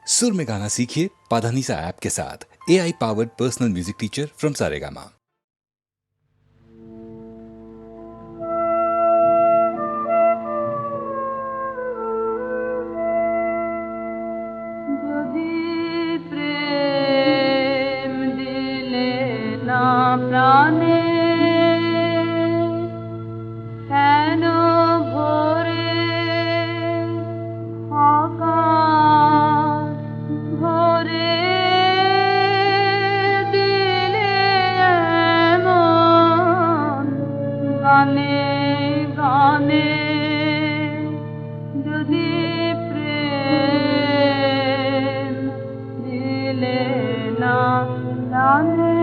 सुर में गाना सीखिए पाधानीसा ऐप के साथ। AI powered personal music teacher from Saregama. প্রাণে কেন ভরে আকাশ ভরে দিলে এমন গানে গানে যদি প্রেম দিলে না প্রাণে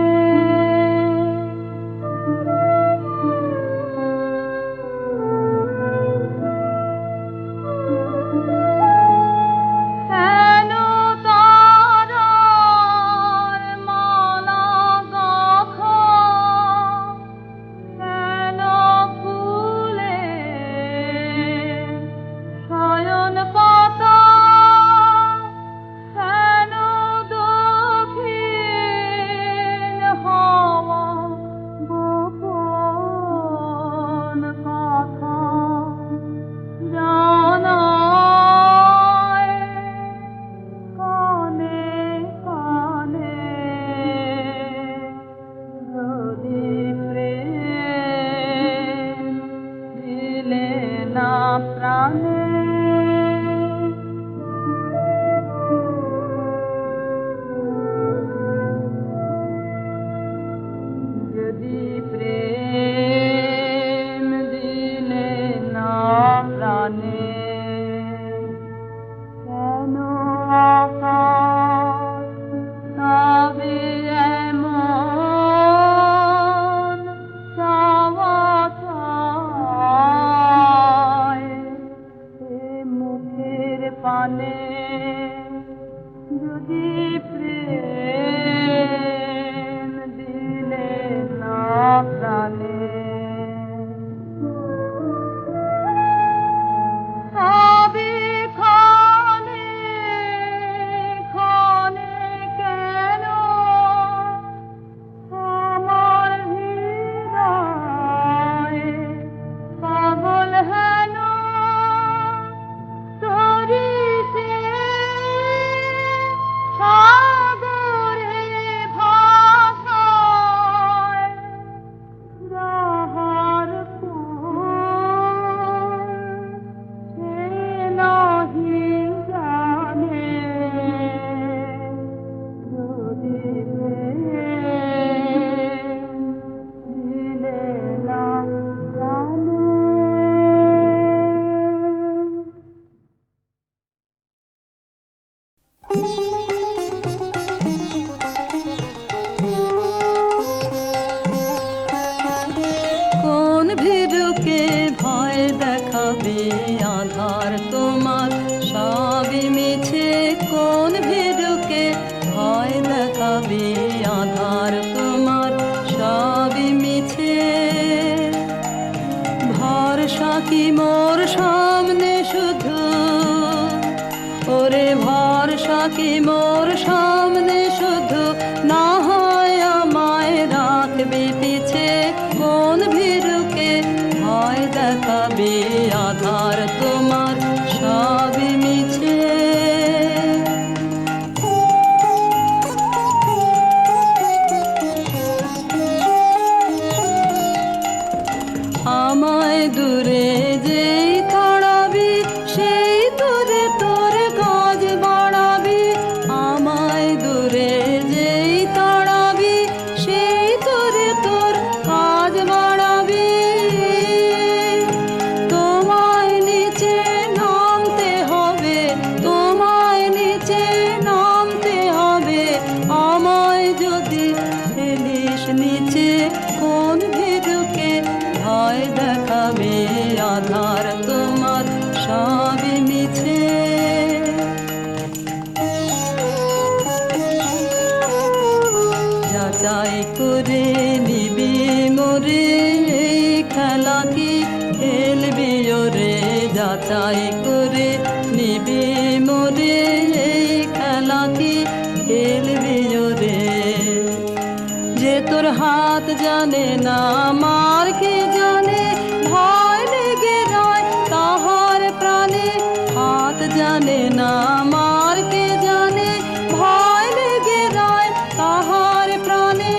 যাচাই করে নিবি মোরে জানে না মার কে জানে, ভয় লেগে রয় তাহার প্রাণে। হাত জানে না মার কে জানে, ভয় লেগে রয় তাহার প্রাণে।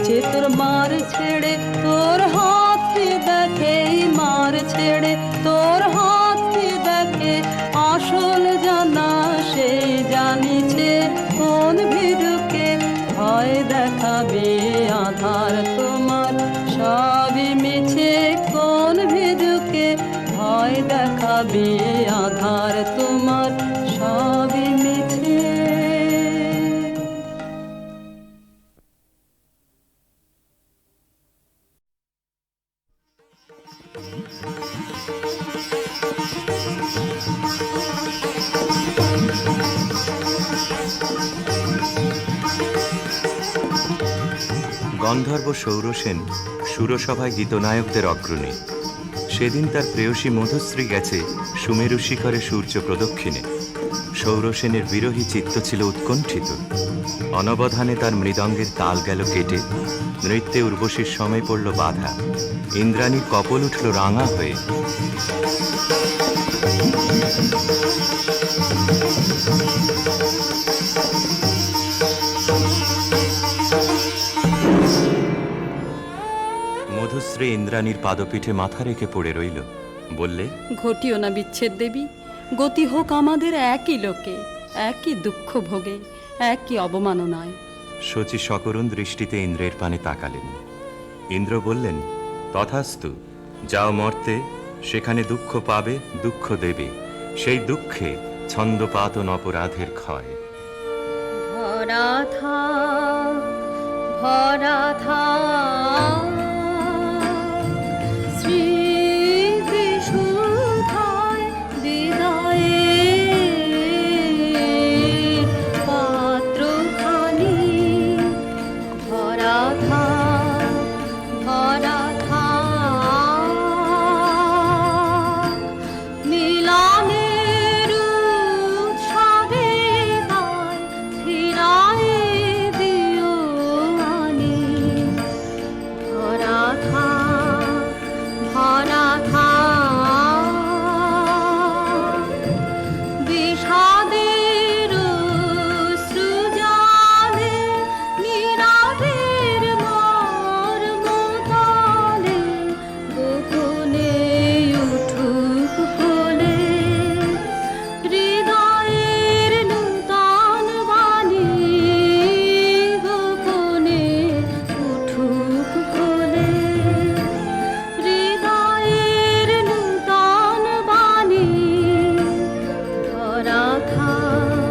যে তোর মার ছেড়ে তোর হাতকে দেখে, মার ছেড়ে তোর হাতকে দেখে, আসল জানা সে জানিছে কোন ভিড়কে। ভয় দেখাবে আধার তোমার সবই মিছে কোন ভিড়কে। ভয় দেখাবে আধার তোমার সবই মিছে। গন্ধর্ব সৌরসেন সুরসভায় গীতনায়কদের অগ্রণী। সেদিন তার প্রেয়সী মধুশ্রী গেছে সুমেরু শিখরে সূর্য প্রদক্ষিণে। সৌরসেনের বিরহী চিত্ত ছিল উৎকণ্ঠিত। অনবধানে তার মৃদঙ্গের তাল গেল কেটে, নৃত্যে উর্বশীর সময় পড়ল বাধা। ইন্দ্রাণীর কপল উঠল রাঙা হয়ে। মধুশ্রী ইন্দ্রাণীর পাদপীঠে মাথা রেখে পড়ে রইল। বললে, ঘটিও না বিচ্ছেদ দেবী, গতি হোক আমাদের একই লোকে, একই দুঃখ ভোগে, একই অবমাননায়। শচী সকরুণ দৃষ্টিতে ইন্দ্রের পানে তাকালেন। ইন্দ্র বললেন, তথাস্তু, যাও মর্তে, সেখানে দুঃখ পাবে, দুঃখ দেবে, সেই দুঃখে ছন্দপাতন অপরাধের ক্ষয়। ভরা থাক, ভরা থাক স্মৃতিসুধায় হৃদয়ে পাত্রখানি। ভরা থাক, ভরা থাক মিলনের উৎসবে গায়, ফিরায়ে দিও আনি। ভরা থাক, ভরা থাক বিষাদের সৃজালে, নীরবের মর্মতলে, গোপনে উঠুক বলে হৃদয়ের নূতন বাণী। গোপনে উঠুক বলে হৃদয়ের নূতন বাণী। ভরা থাক,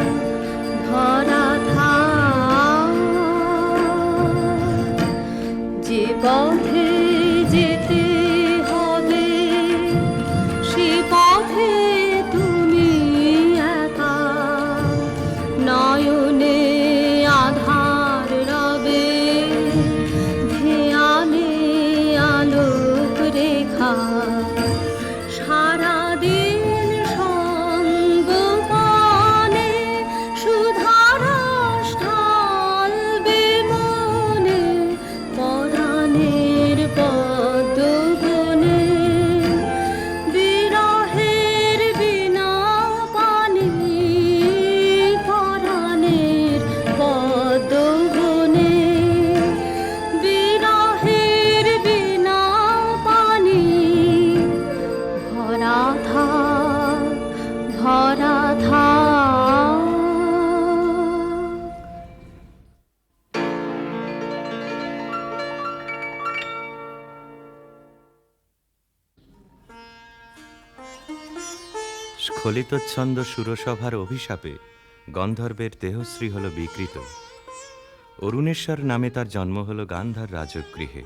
ভরা থাক যে পথে যেতে হবে, সে পথে তুমি একা। নয়নে আধার রবে, ধ্যানে আলোক রেখা। সারাদিন সঙ্গপানে সুধারস ঢালবে মনে, পরাণের পদ্মবনে। বিরহের বিনা পানি, পরাণের পদ্মবনে। বিরহের বিনা পানি। ভরা থাক, ভরা থাক। স্খলিতচ্ছন্দ সুরসভার অভিশাপে গন্ধর্বের দেহশ্রী হল বিকৃত। অরুণেশ্বর নামে তার জন্ম হল গান্ধার রাজগৃহে।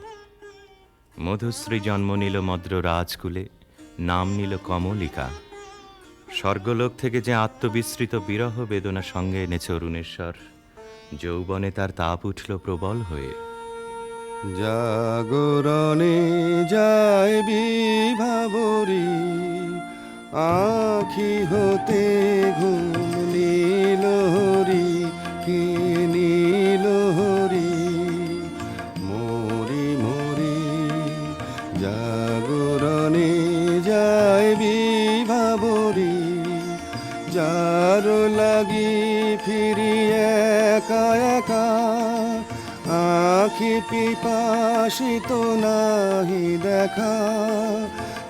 মধুশ্রী জন্ম নিল মদ্র রাজকুলে, নাম নিল কমলিকা। স্বর্গলোক থেকে যে আত্মবিস্মৃত বিরহ বেদনা সঙ্গে এনেছে অরুণেশ্বর, যৌবনে তার তাপ উঠল প্রবল হয়ে। জাগরণে যায় বিভাবরী, আখি হতে ঘুম নীলহরি, কি নীলহরি। কারো লাগি ফিরি একা একা, আখি পিপাসিত নাহি দেখা,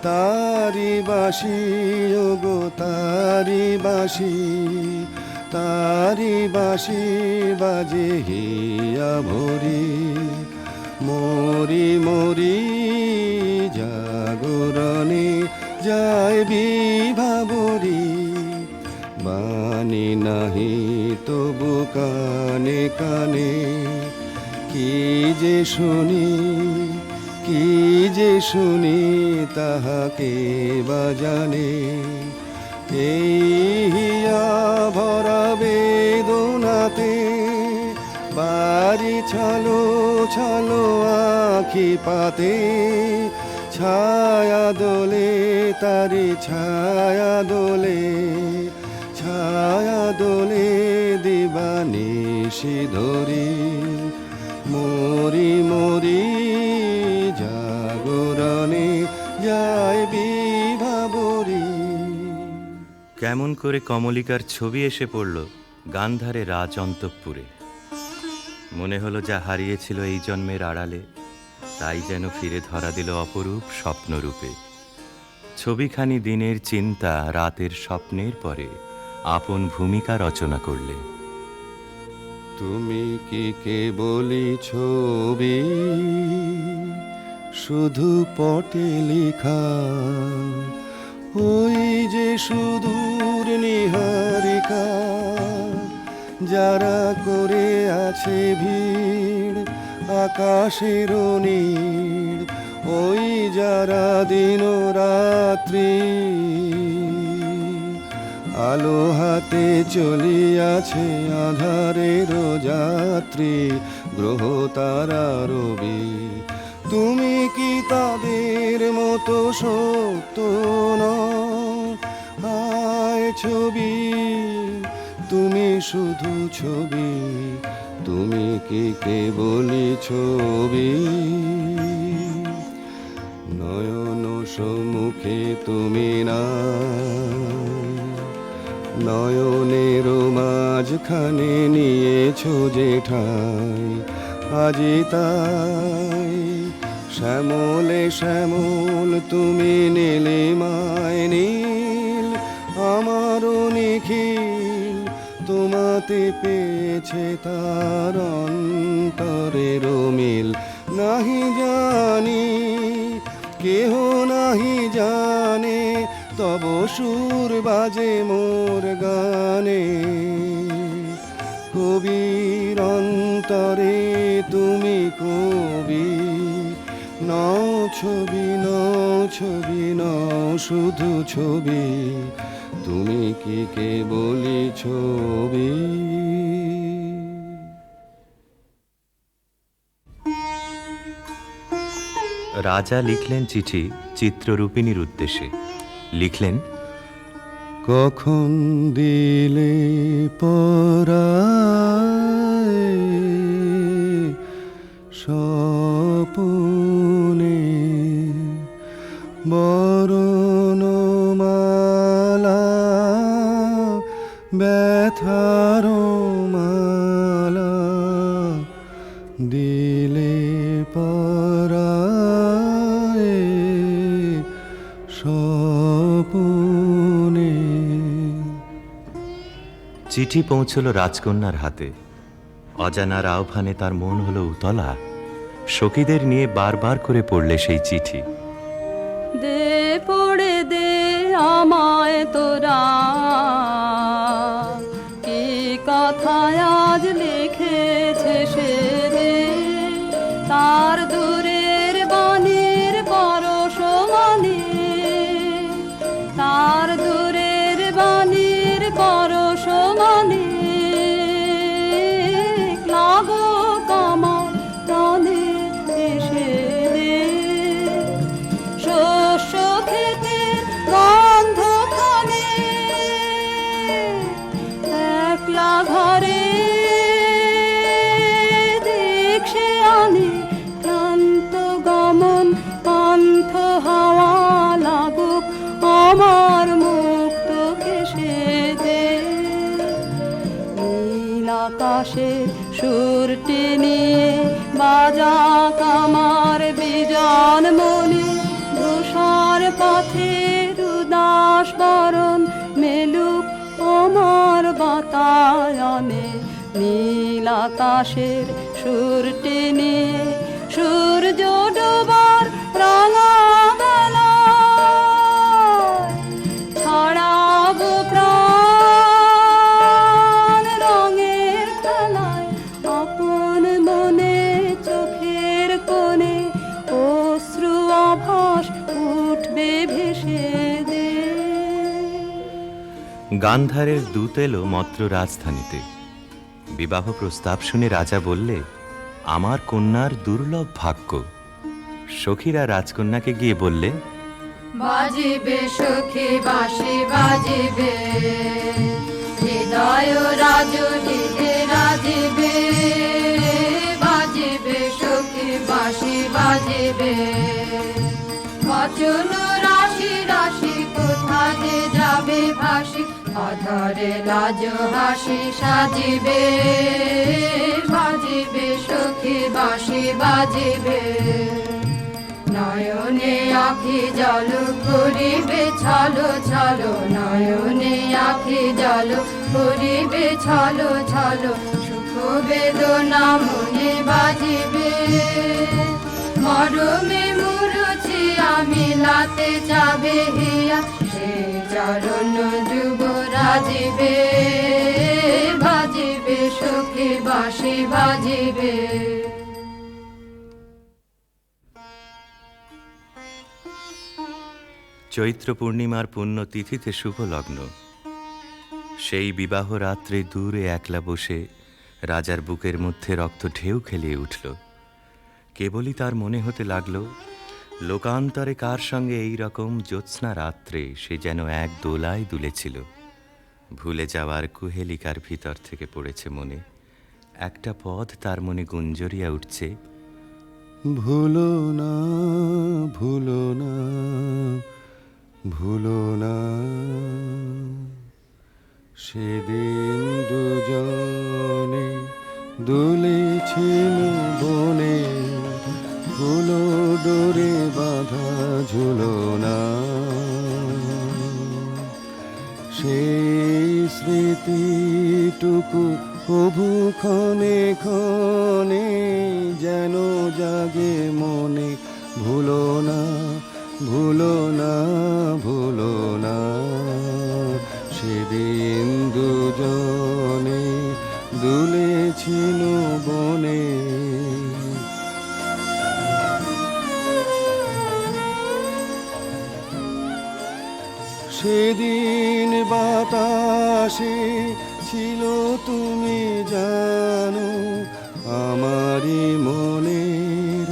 তারি বাসি ওগো তারি বাসি, তারি বাসি বাজে হিয়া ভরি, মরি মরি জাগরণে যায় বিভাবরী, বাণী নাহি তবু কানে কানে, কি যে শুনি কি যে শুনি তাহাকে বা জানে, এই হিয়া ভরা বেদনাতে বাড়ি ছালো ছালো আখি পাতে, ছায়া দোলে তারি ছায়া দোলে, ছায়া দোলে দিবানিশি ধরি, মরি মরি জাগরণে যায় বিভাবরী। কেমন করে কমলিকার ছবি এসে পড়ল গান্ধারে রাজ অন্তঃপুরে। মনে হলো যা হারিয়েছিল এই জন্মের আড়ালে, তাই যেন ফিরে ধরা দিল অপরূপ স্বপ্নরূপে। ছবিখানি দিনের চিন্তা রাতের স্বপ্নের পরে আপন ভূমিকা রচনা করলে। তুমি কি কেবলই ছবি, শুধু পটে লেখা, ওই যে সুদূর নিহারিকা, যারা করে আছে ভিড় আকাশের নীড়, ওই যারা দিন রাত্রি আলো হাতে চলিয়াছে আধারের যাত্রী, গ্রহ তারা রবি। তুমি কি তাদের মতো সত্য নও? আয় ছবি, তুমি শুধু ছবি, তুমি কি কেবলই ছবি। নয়ন সম্মুখে তুমি না, নয়নের মাঝখানে নিয়েছো যে ঠাই, আজি তাই শ্যামলে শ্যামল তুমি নীলিমায় নীল, আমারও নিখিল তোমাতে পেয়েছে তার অন্তরের মিল। নাহি জানি কেহ নাহি জানে, তব সুর বাজে মোর গানে, কবির অন্তরে তুমি কবি। নও ছবি নও ছবি নও শুধু ছবি, তুমি কি কেবলই ছবি। রাজা লিখলেন চিঠি চিত্ররূপিণীর উদ্দেশ্যে। লিখলেন, কখন দিলে পরায় স্বপনে বরণমালা, ব্যথার মালা দিলে পরায় স্বপনে। চিঠি পৌঁছল রাজকন্যার হাতে। অজানার আহ্বানে তার মন হলো উতলা। সখীদের নিয়ে বারবার করে পড়লে সেই চিঠি। দে পড়ে দে আমায় তোরা, কি কথায় আজ লিখেছে সে দে, তার দূরের বাণীর পরশ মানে, তার দূরের বাণীর পরশ মানে, লাগো কামার প্রাণে এসে দে, শস্য খেতে গন্ধ খানে, একলা ঘরে আকাশের সুরটি নিয়ে বাজা কামার বিজন মনে ধূসর পথের উদাস বরণ মেলুক তোমার বাতায়নে নীল আকাশের সুরটি নিয়ে সূর্য ডোবার রাঙা বেলায় ছড়াবো প্রাণ রঙের খেলায় আপন মনে চোখের কোণে অশ্রু আভাস উঠবে ভেসে দে। গান্ধারের দূত এলো মত্র রাজধানীতে। বিবাহ প্রস্তাব শুনে রাজা বললে, আমার কন্যার দুর্লভ ভাগ্য। সখীরা রাজকন্যাকে গিয়ে বললে, বাজিবে সখী বাঁশি বাজিবে, হৃদয় রাজনীতে রাজিবে। বাজিবে সখী বাঁশি বাজিবে, বচন রাশি রাশি কোথা যে যাবে ভাসি, অধরে লাজ হাসি সাজিবে। বাজিবে সখী বাঁশি বাজিবে, নয়নে আখি জল করিবে ছলো ছলো, নয়নে আখি জল করিবে ছলো ছলো। সুখ বেদনা মনে বাজিবে, মরমে মুরুছি আমি লাতে যাবে হিয়া, সে চরণ যুব রাজিবে। বাজিবে সখী বাঁশি বাজিবে। চৈত্র পূর্ণিমার পুণ্য তিথিতে শুভ লগ্ন। সেই বিবাহ রাত্রে দূরে একলা বসে রাজার বুকের মধ্যে রক্ত ঢেউ খেলিয়ে উঠল। কেবলই তার মনে হতে লাগল, লোকান্তরে কার সঙ্গে এই রকম জ্যোৎস্না রাত্রে সে যেন এক দোলায় দুলেছিল। ভুলে যাওয়ার কুহেলিকার ভিতর থেকে পড়েছে মনে একটা পদ, তার মনে গুঞ্জরিয়া উঠছে, ভুলো না ভুলো না ভুলো না, সেদিন দুজনে দুলেছিল বনে, ফুলো ডোরে বাঁধা ঝুলো না। সেই স্মৃতিটুকু কভু ক্ষণে ক্ষণে যেন জাগে মনে, ভুলো না ভুলো না ভুলো না, সেদিন দুজনে দুলেছিল বনে। সেদিন বাতাসে ছিল তুমি জানো, আমারই মনের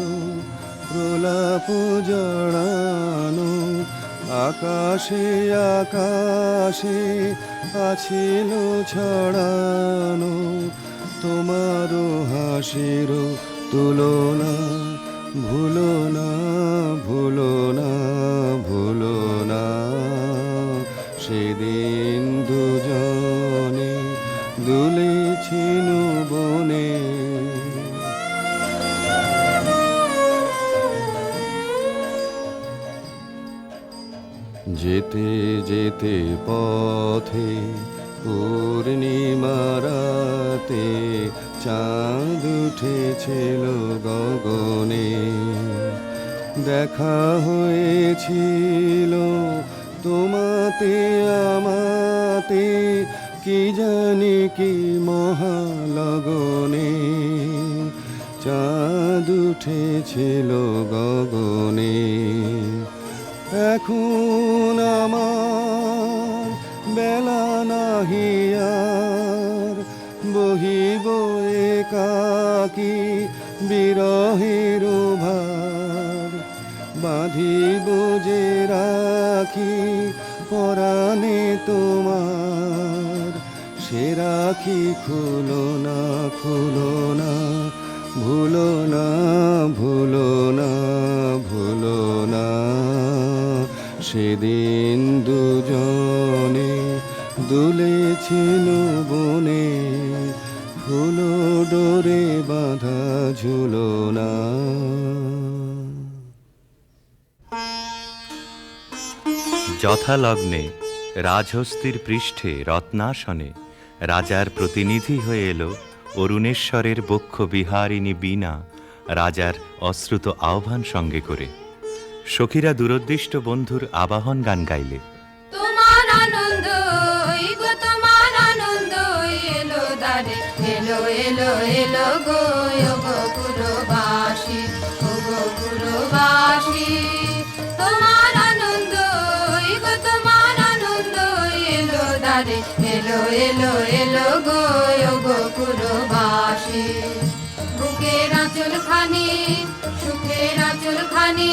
প্রলাপ জড়ানো। আকাশে আকাশে আছিল ছড়ানো, তোমারও হাসির তুলনা। ভুলো না ভুলো না ভুলো না, সেদিন দুজনে দুলেছিল বনে। যেতে যেতে পথে পূর্ণিমা রাতে চাঁদ উঠেছিল গগনে। দেখা হয়েছিল তোমাতে আমাতে, কি জানি কি মহালগনে। চাঁদ উঠেছিল গগনে, এখন আমার বেলা নাহি আর, বহিব একাকী বিরহের ভার। বাঁধিব যে রাখি পরাণে তোমার, সে রাখি খুলো না খুলো না, ভুলো না ভুলো না ভুলো না, সেদিন দুজনে দুলেছিল বনে। হলো ডোরে বাঁধা ঝুলনা। যথালগ্নে রাজহস্তির পৃষ্ঠে রত্নাসনে রাজার প্রতিনিধি হয়ে এলো অরুণেশ্বরের বক্ষ বিহারিণী বীণা, রাজার অশ্রুত আহ্বান সঙ্গে করে। সখীরা দূরদৃষ্ট বন্ধুর আবাহন গান গাইলে। তোমার আনন্দ গো, তোমার আনন্দ এলো দারে, এলো এলো এলো গো পুরবাসী, ও গো পুরবাসী। তোমার আনন্দ গো, তোমার আনন্দ এলো দারে, এলো এলো এলো গো পুরবাসী। বুকের আঁচল খানি, সুখের আঁচল খানি,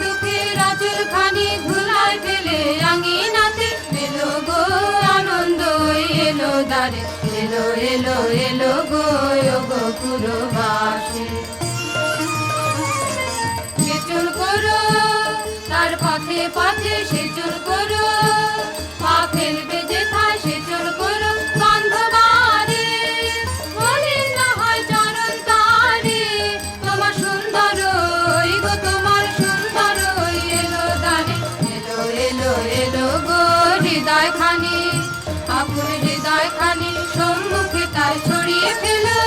দুঃখের আঁচল খানি ধুলায় ফেলে আঙিনাতে এলো গো আনন্দ এলো দারে, এলো এলো এলো গো পুরবাসী। সেচন করো তার পথে পথে, সেচন করো পা ফেলবে যেথায়, সেচন করো গন্ধবারে, মলিন না হয় চরণ তারে। তোমার সুন্দর গো, তোমার সুন্দর এলো দারে, এলো এলো এলো গো হৃদয় খানি, আকুল হৃদয় খানি সম্মুখে তাই ছড়িয়ে ফেলো।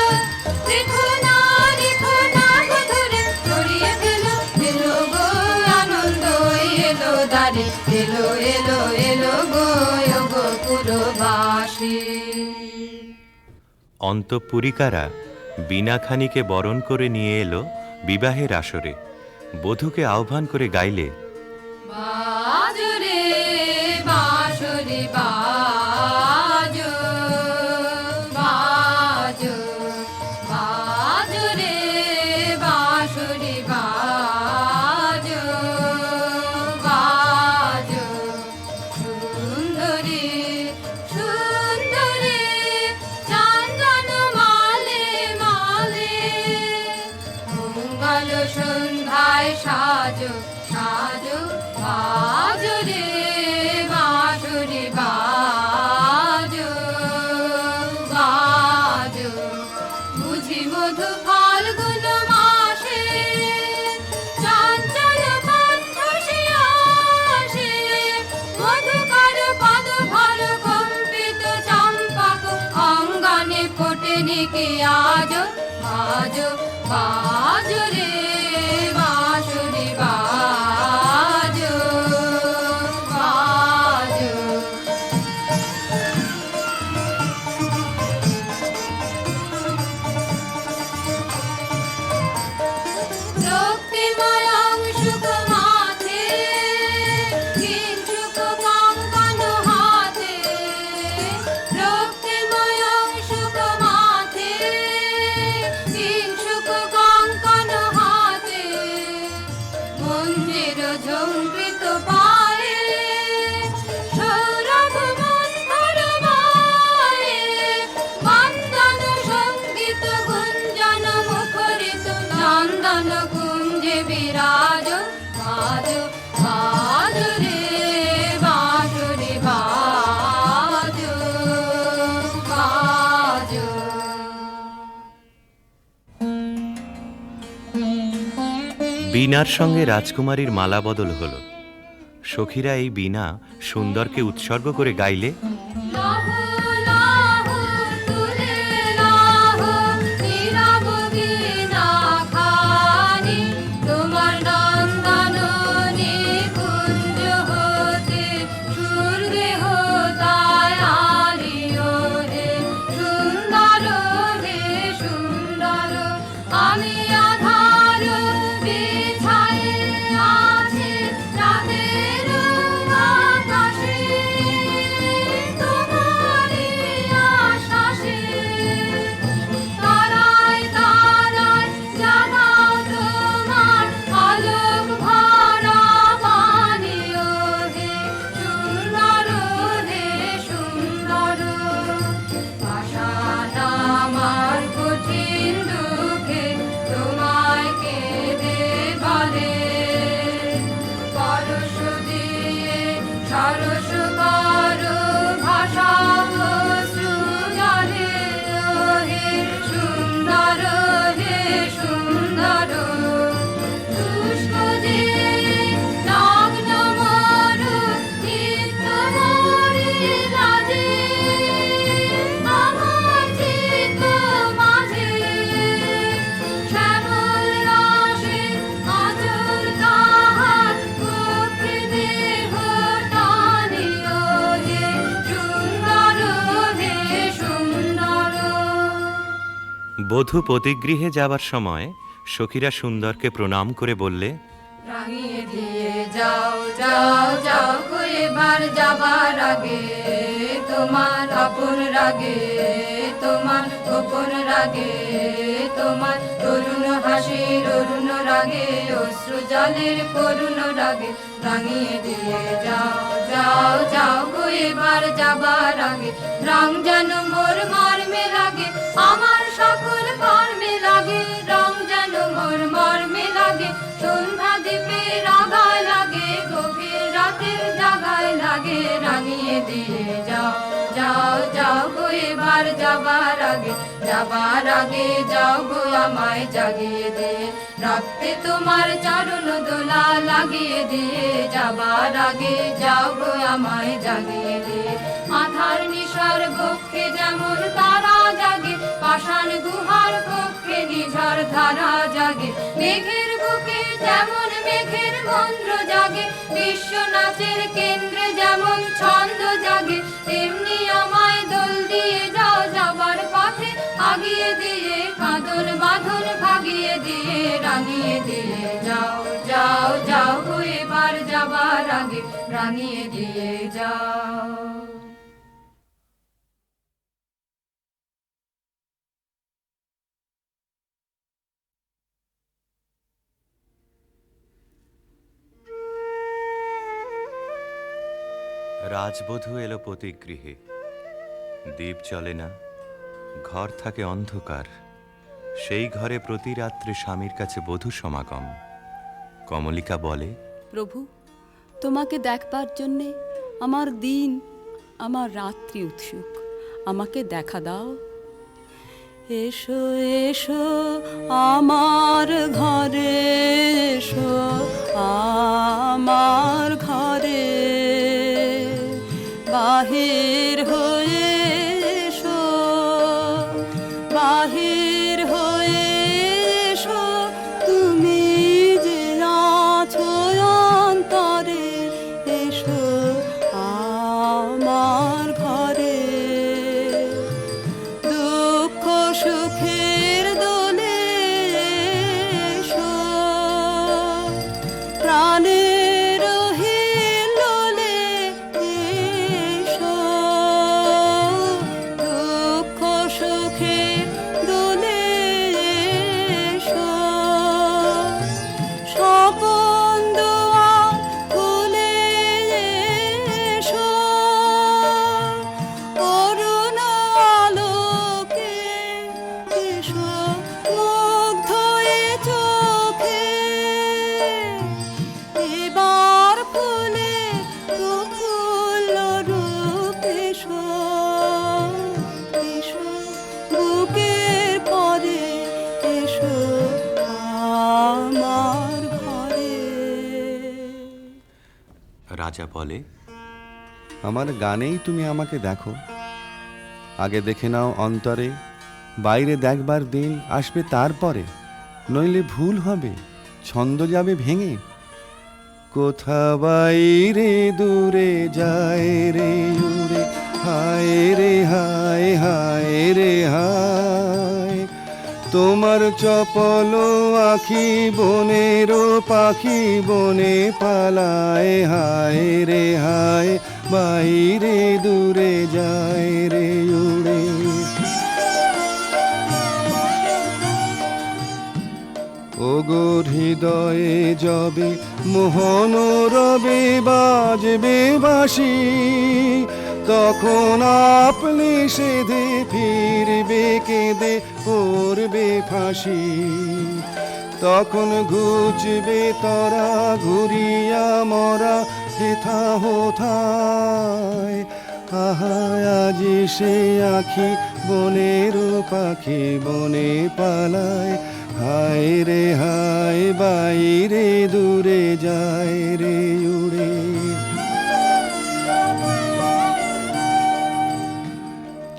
দেখো না গো ধরে ছড়িয়ে ফেলো, এলো গো আনন্দ এলো দারে, এলো এলো এলো গো পুরবাসী। অন্তঃপুরিকারা বীণাখানিকে বরণ করে নিয়ে এলো বিবাহের আসরে। বধূকে আহ্বান করে গাইলে। বাজো রে বাঁশরি বাজো, বাজো বাজো রে বাঁশরি বাজো, বাজো সুন্দরী সুন্দরী চন্দন মালে মালে, মঙ্গল সন্ধ্যায় সাজো সাজো, বাজো রে বাঁশরি বাজো, বাজো। বুঝি মধু ফাল্গুন মাসে চঞ্চল কণ্ঠ সে আসে, মধুকর পদ ভর কম্পিত চম্পক অঙ্গনে ফোটেনি কি আজো, বাজো বাজো রে বাঁশরি বাজো, বাজো। রক্তিময় অংশুক মাথে, কিঞ্চুক কঙ্কণ হাতে, রক্তিময় অংশুক মাথে, কিঞ্চুক কঙ্কণ হাতে, মঞ্জির ঝঙ্কৃত পায়ে, সৌরভ মন্থর বায়ে, বন্দন সঙ্গীত গুঞ্জন মুখরিত, নন্দন কুঞ্জে বিরাজ, বাজো বাজো রে বাঁশরি বাজো, বাজো। বীণার সঙ্গে রাজকুমারীর মালা বদল হলো। সখীরা এই বীণা সুন্দরকে উৎসর্গ করে গাইলে। লাহো লাহো তুলে লাহো নীরব বীণা খানি, তোমার নন্দন নিকুঞ্জ হতে সুরদেহ তায় আলিও হে সুন্দর, হে সুন্দর। আমি আধার বিছায়ে আছে রাতের আকাশে, তোমার বধূ পতিগৃহে যাবার সময় সখীরা সুন্দরকে প্রণাম করে বললে, রাঙিয়ে দিয়ে যাও যাও যাও গো এবার যাবার আগে, তোমার আপন রাগে তোমার গোপন রাগে, তোমার তরুণ হাসির অরুণ রাগে অশ্রু জলের করুণ রাগে, রাঙিয়ে দিয়ে যাও যাও যাও গো এবার যাবার আগে, রং যেন মোর মর্মে লাগে আমার সকল কর্মে লাগে, রং যেন মোর মর্মে লাগে সন্ধ্যা দ্বীপের আগায় লাগে, গভীর রাতের জাগায় লাগে, রাঙিয়ে দিয়ে যাও যাও যাও গো এবার যাবার আগে, যাবার আগে যাও গো আমায় জাগিয়ে দে, রক্তে তোমার চরণ দোলা লাগিয়ে দিয়ে, যাবার আগে যাও গো আমায় জাগিয়ে দে, আধার নিশার বক্ষে যেমন তারা জাগে, পাষাণ গুহার কক্ষে নিঝড় ধারা জাগে, মেঘের বুকে যেমন মেঘের মন্ত্র জাগে, বিশ্ব নাচের কেন্দ্রে যেমন ছন্দ জাগে, তেমনি আমায় দোল দিয়ে যাও যাবার পথে আগিয়ে দিয়ে, কাঁদন বাঁধন ভাগিয়ে দিয়ে, রাঙিয়ে দিয়ে যাও যাও যাও গো এবার যাবার আগে, রাঙিয়ে দিয়ে যাও। রাজবধূ এলো পতিগৃহে, দীপ জ্বলে না, ঘর থাকে অন্ধকার, সেই ঘরে প্রতি রাত্রে স্বামীর কাছে বধূ সমাগম। কমলিকা বলে, প্রভু, তোমাকে দেখবার জন্যে আমার দিন আমার রাত্রি উৎসুক, আমাকে দেখা দাও। এসো এসো আমার ঘরে, এসো আমার ঘরে, বাহির হয়ে এসো, বাহির হয়ে এসো, তুমি যে আছো অন্তরে, এসো আমার ঘরে, দুঃখ সুখের দোলে এসো, প্রাণের হিল্লোলে এসো, দুঃখ সুখের দোলে এসো, সকল দুয়ার খুলে এসো, করুণ আলোকে এসো, মুগ্ধ এ চোখে, এবার ফুলে প্রফুল্ল রূপ এসো, এসো বুকের পরে, এসো আমার ঘরে। রাজা বলে, আমার গানেই তুমি আমাকে দেখো, আগে দেখে নাও অন্তরে, বাইরে দেখবার দিন আসবে তারপরে, নইলে ভুল হবে, ছন্দ যাবে ভেঙে। কোথা বাইরে দূরে যায় রে উড়ে, হায় রে হায়, হায় রে হায়, তোমার চপল আখি বনেরও পাখি বনে পালায়, হায় রে হায়, বাইরে দূরে যায় রে উড়ে। ওগো হৃদয়ে যবে মোহন রবে বাজবে বাঁশি, তখন আপনি সেধে ফিরবে কেঁদে পড়বে ফাঁসি, তখন ঘুচবে তরা ঘুরিয়া মরা হেথা হোথায়, আহা আজি সে আখি বনের পাখি বনে পালায়, হায় রে হায়, বাইরে দূরে যায় রে উড়ে।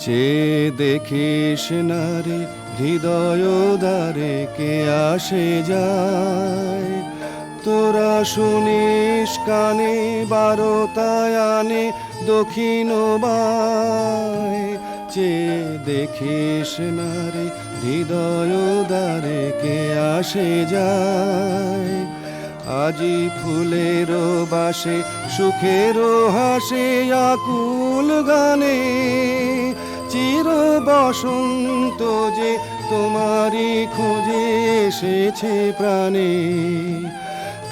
চেয়ে দেখিস না রে হৃদয় দ্বারে কে আসে যায়, তোরা শুনিস কানে বারোটায় আনে দক্ষিণ বায়, চেয়ে দেখিস না রে হৃদয় দ্বারে কে আসে যায়। আজি ফুলের বাসে সুখের হাসে আকুল গানে, চির বসন্ত যে তোমারই খোঁজে এসেছে প্রাণে।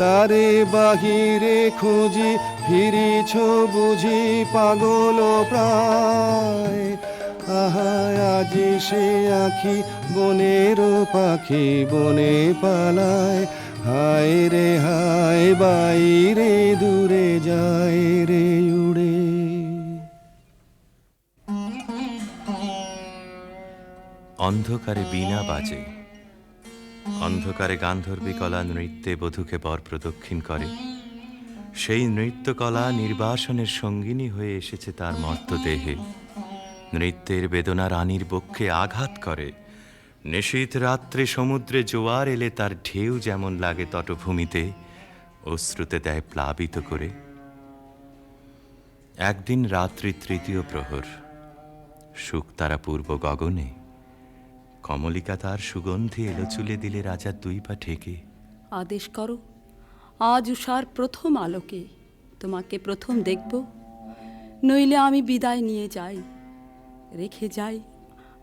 তারে বাহিরে খুঁজি ফিরিছ বুঝি পাগল প্রায়। আহা আজি সে আখি বনের পাখি বনে পালায়। হায় রে হায় বাইরে দূরে যায় রে উড়ে। অন্ধকারে বীণা বাজে, অন্ধকারে গান্ধর্বী কলা নৃত্যে বধূকে বর প্রদক্ষিণ করে। সেই নৃত্যকলা নির্বাসনের সঙ্গিনী হয়ে এসেছে তার মর্ত দেহে। নৃত্যের বেদনা রানীর বক্ষে আঘাত করে। নিশীথ রাত্রে সমুদ্রে জোয়ার এলে তার ঢেউ যেমন লাগে তটভূমিতে, অশ্রুতে দেয় প্লাবিত করে। একদিন রাত্রি তৃতীয় প্রহর, শুকতারা পূর্ব গগনে, কমলিকা তার সুগন্ধি এলো চুলে দিলে রাজার দুই পা ঠেকে। আদেশ করো, আজ উষার প্রথম আলোকে তোমাকে প্রথম দেখব, নইলে আমি বিদায় নিয়ে যাই, রেখে যাই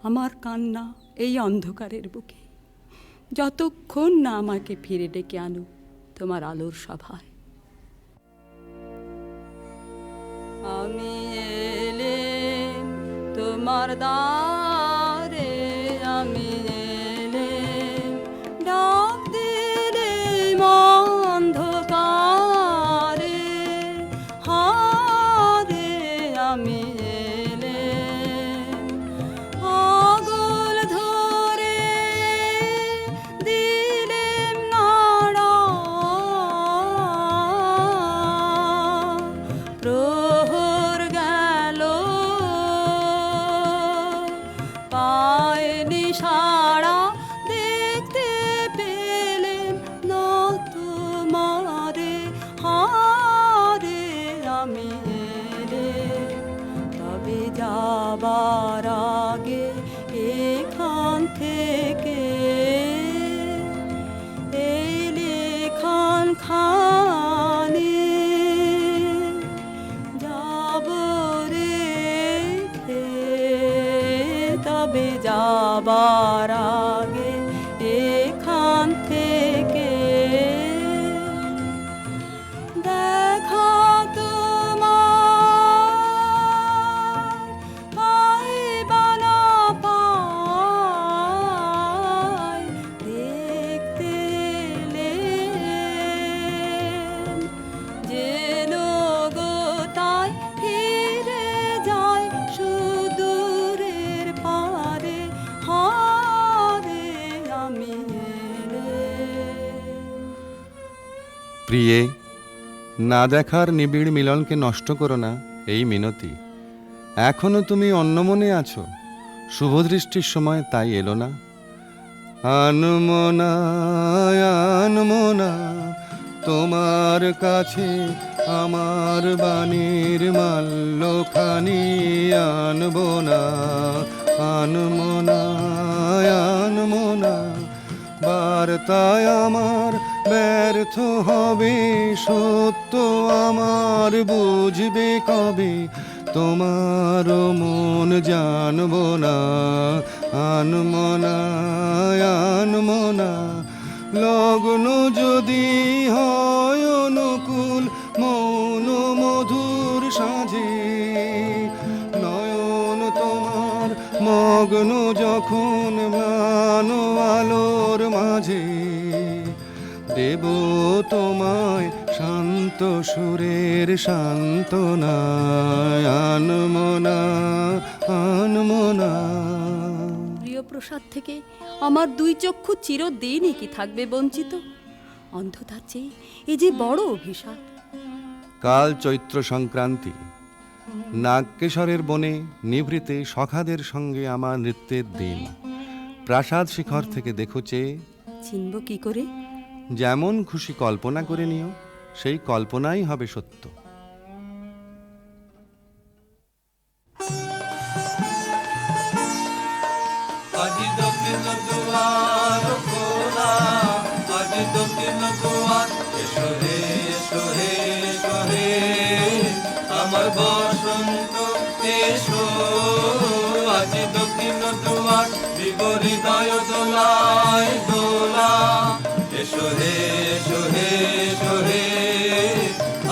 আমার কান্না এই অন্ধকারের বুকে, যতক্ষণ না আমাকে ফিরে ডেকে আনো তোমার আলোর সভায়। আমি এলেম তোমার দ্বারে, আমি এলেম ডাক দিলেম অন্ধকারে, হারে আমি এলেম আগল ধরে দিলেম নাড়া, প্রহর গেল পায়নি সাড়া, দেখতে পেলেম না তোমারে, হারে আমি এলেম তবে যাবার আগে এখান থেকে এই লেখান খানি যাব রেখে, তবে যাবার আগে এখান থেকে দেখা তোমার পাইবা না পাই, দেখতে এলেম যেন গো তাই ফিরে যায় সুদূরের পারে, হারে আমি এলেম। প্রিয়ে, না দেখার নিবিড় মিলনকে নষ্ট করো না এই মিনতি। এখনো তুমি অন্যমনে আছো, শুভদৃষ্টির সময় তাই এলো না। আনমনা আনমনা তোমার কাছে আমার বাণীর মাল্যখানি আনবো না। আনমনা আনমনা বার্তায় আমার ব্যর্থ হবে, সত্য আমার বুঝবে কবে, তোমার মন জানবো না। আনমনা আনমনা লগ্ন যদি হয় অনুকূল মৌন মধুর সাঁঝে, নয়ন তোমার মগ্ন যখন ম্লান আলোর মাঝে, দেব তোমায় শান্ত সুরের সান্ত্বনা। আনমনা আনমনা। প্রিয় প্রসাদ থেকে আমার দুই চক্ষু চিরদিনই কি থাকবে বঞ্চিত? অন্ধতার চেয়ে এ যে বড় অভিশাপ। কাল চৈত্র সংক্রান্তি, নাগকেশরের বনে নিভৃতে সখাদের সঙ্গে আমার নৃত্যের দিন। প্রাসাদ শিখর থেকে দেখো চেয়ে, চিনব কি করে? যেমন খুশি কল্পনা করে নিও, সেই কল্পনাই হবে সত্য। বসন্ত এসো, আজ দক্ষিণ দুয়ার দিব হৃদয় দোলায় দোলা। এসো হে এসো হে এসো হে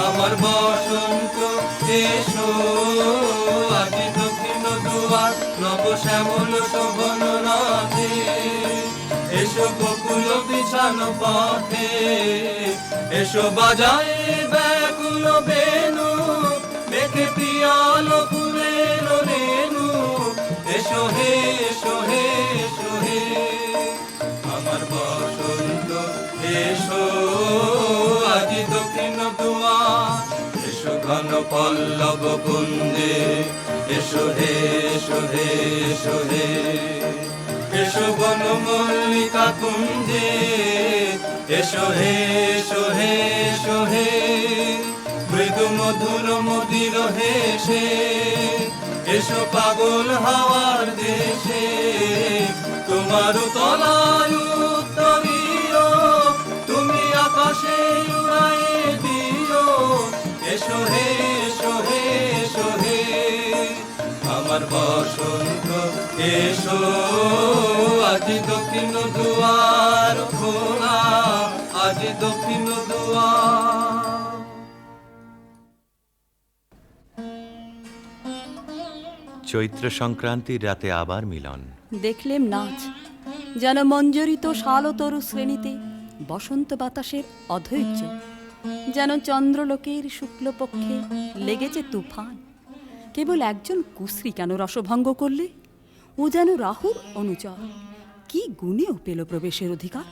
আমার বসন্ত এসো, আজ দক্ষিণ দুয়ার নব শ্যামল শোভন রাধে। এসো বকুল বিছানো পথে, এসো বাজায় ব্যাকুল বেনু, মেঘে পিয়াল ফুলের রেণু। এসো হে এসো হে এসো হে আমার বসন্ত এসো, আজ দক্ষিণ দুয়ার। এসো ঘন পল্লব কুঞ্জে, এসো হে এসো হে এসো হে এসো বন মল্লিকা কুঞ্জে, এসো হে এসো হে এসো হে মৃদু মধুর মদির হেসে। এসো পাগল হাওয়ার দেশে, তোমার তলায় উত্তরীয়, তুমি আকাশে উড়ায়ে দিও। এসো হে এসো হে এসো হে আমার বসন্ত এসো, আজ দক্ষিণ দুয়ার খোলা, আজ দক্ষিণ দুয়ার। চৈত্র সংক্রান্তির রাতে আবার মিলন। দেখলেম নাচ, যেন মঞ্জরিত শালতরু শ্রেণীতে বসন্ত বাতাসের অধৈর্য, যেন চন্দ্রলোকের শুক্লপক্ষে লেগেছে তুফান। কেবল একজন কুশ্রী কেন রসভঙ্গ করলে? ও যেন রাহুর অনুচর, কি গুণেও পেল প্রবেশের অধিকার।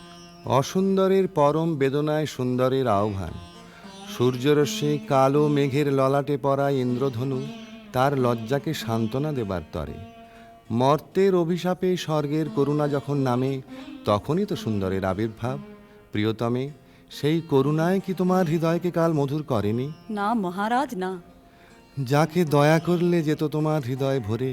অসুন্দরের পরম বেদনায় সুন্দরের আহ্বান। সূর্যরশ্মি কালো মেঘের ললাটে পড়া ইন্দ্রধনু তার লজ্জাকে সান্ত্বনা দেবার তরে। মর্তের অভিশাপে স্বর্গের করুণা যখন নামে, তখনই তো সুন্দরের আবির্ভাব। প্রিয়তমে, সেই করুণায় কি তোমার হৃদয়কে কাল মধুর করেনি? না মহারাজ না। যাকে দয়া করলে যেত তোমার হৃদয় ভরে,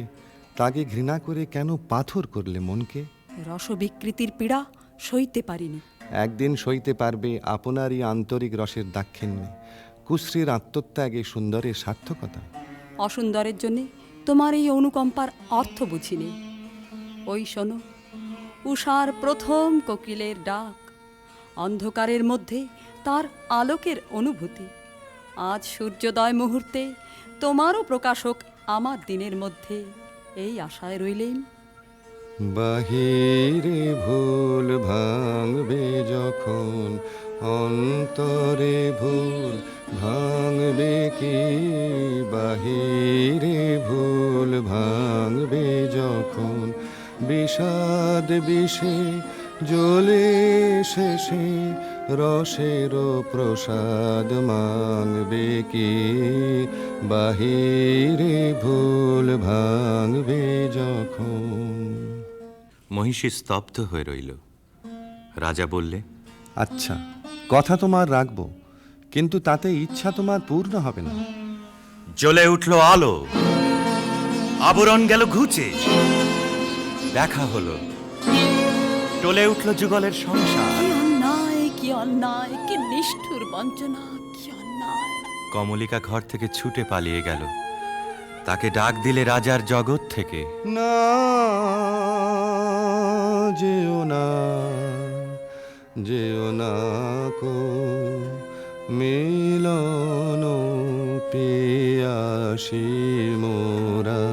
তাকে ঘৃণা করে কেন পাথর করলে মনকে? রসবিকৃতির পীড়া সইতে পারিনি। একদিন সইতে পারবে আপনারই আন্তরিক রসের দাক্ষিণ্যে, কুশ্রীর আত্মত্যাগে সুন্দরের সার্থকতা। অসুন্দরের জন্যে তোমার এই অনুকম্পার অর্থ বুঝিনি। ওই শোনো, উষার প্রথম কোকিলের ডাক, অন্ধকারের মধ্যে তার আলোকের অনুভূতি। আজ সূর্যোদয় মুহূর্তে তোমারও প্রকাশক আমার দিনের মধ্যে, এই আশায় রইলেন। বাহিরে ভুল ভাঙবে যখন, অন্তরে ভুল ভাঙবে কি? বাহিরে ভুল ভাঙবে যখন, বিষাদ বিষে জ্বলে শেষে রসের প্রসাদ মাংবে কি? বাহিরে ভুল ভাঙবে যখন। মহিষী স্তব্ধ হয়ে রইল। রাজা বললে, আচ্ছা, কথা তোমার রাখবো, কিন্তু তাতে ইচ্ছা তোমার পূর্ণ হবে না। জ্বলে উঠল আলো, আবরণ গেল ঘুচে, দেখা হলো, টলে উঠল যুগলের সংসার। কি অন্যায়, কি অন্যায়, কি নিষ্ঠুর বঞ্চনা, কি অন্যায়। কমলিকা ঘর থেকে ছুটে পালিয়ে গেল। তাকে ডাক দিলে রাজার জগৎ থেকে। না যেও না, যেও না কো মিলন পিয়াসী মোরা।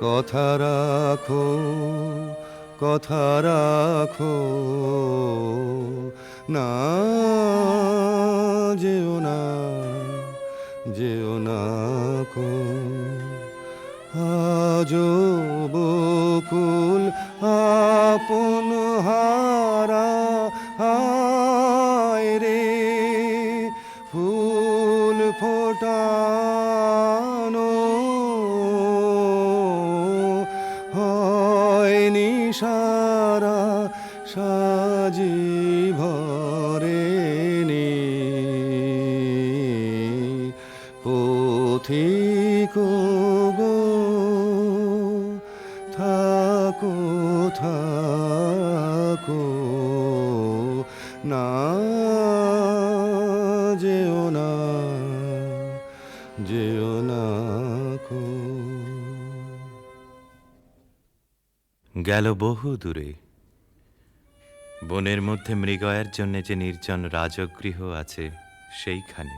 কথা রাখো, কথা রাখো, না যেও না, যেও না কো। আজো বকুল আপন হারা, হায় রে ফুল ফোটানো হয়নি সারা, সাজি ভরেনি পথিক গো, থাকো থাকো, না যেও না, যেও না গেল বহু দূরে। বনের মধ্যে মৃগয়ের জন্য যে নির্জন রাজগৃহ আছে সেইখানে